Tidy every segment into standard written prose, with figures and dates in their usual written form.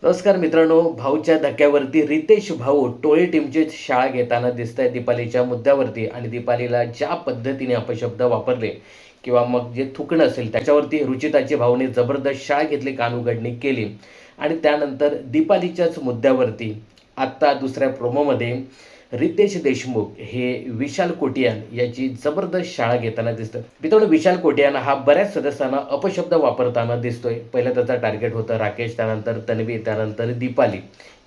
नमस्कार मित्रांनो, भाऊच्या धक्क्यावरती रितेश भाऊ टोळी टीमची शाळा घेताना दिसत आहे दीपालीच्या मुद्द्यावरती. आणि दीपालीला ज्या पद्धतीने अपशब्द वापरले किंवा मग जे थुकणं असेल त्याच्यावरती रुचिताची भाऊने जबरदस्त शाळा घेतली, कानउघडणी केली. आणि त्यानंतर दीपालीच्याच मुद्द्यावरती आत्ता दुसऱ्या प्रोमोमध्ये रितेश देशमुख हे विशाल कोटियान याची जबरदस्त शाळा घेताना दिसतं. मित्रांनो, विशाल कोटियान हा बऱ्याच सदस्यांना अपशब्द वापरताना दिसतोय. पहिलं त्याचा टार्गेट होतं राकेश, त्यानंतर तन्वी, त्यानंतर दीपाली.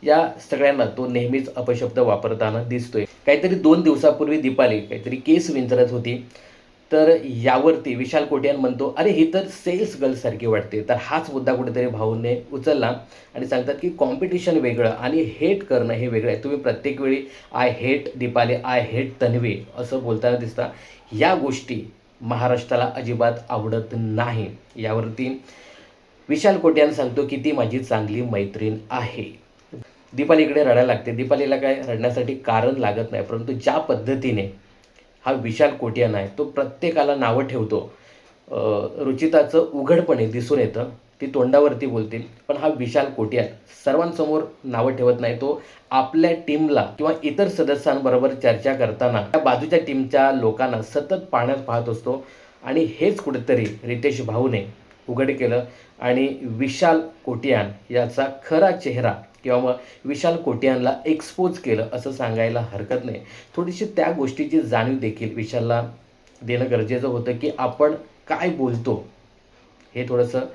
या सगळ्यांना तो नेहमीच अपशब्द वापरताना दिसतोय. काहीतरी 2 दिवसापूर्वी दीपाली काहीतरी केस विंचरत होती, तर यावरती विशाल कोटियान म्हणतो, अरे ही तर सेल्स गर्लसारखी वाटते. तर हाच मुद्दा कुठेतरी भाऊने उचलला आणि सांगतात की कॉम्पिटिशन वेगळं आणि हेट करणं हे वेगळं आहे. तुम्ही प्रत्येक वेळी I hate Deepali, I hate Tanvi असं बोलताना दिसता. या गोष्टी महाराष्ट्राला अजिबात आवडत नाही. यावरती विशाल कोटियान सांगतो की ती माझी चांगली मैत्रीण आहे. दीपालीकडे रडायला लागते. दीपालीला काय रडण्यासाठी कारण लागत नाही, परंतु ज्या पद्धतीने हा विशाल कोटियान आहे तो प्रत्येकाला नावं ठेवतो. रुचिताचं उघडपणे दिसून येतं, ती तोंडावरती बोलतील, पण हा विशाल कोटियान सर्वांसमोर नावं ठेवत नाही. तो आपल्या टीमला किंवा इतर सदस्यांबरोबर चर्चा करताना त्या बाजूच्या टीमच्या लोकांना सतत पाहण्यात पाहत असतो. आणि हेच कुठेतरी रितेश भाऊने उघड केलं आणि विशाल कोटियान याचा खरा चेहरा किंवा मग विशाल कोटियानला एक्सपोज केलं असं सांगायला हरकत नाही. थोडीशी त्या गोष्टीची जाणीव देखील विशालला देणं गरजेचं होतं की आपण काय बोलतो हे थोडंसं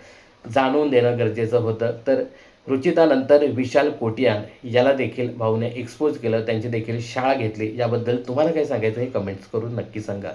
जाणून देणं गरजेचं होतं. तर रुचितानंतर विशाल कोटियान याला देखील भाऊने एक्सपोज केलं, त्यांची देखील शाळा घेतली. याबद्दल तुम्हाला काय सांगायचं हे कमेंट्स करून नक्की सांगा.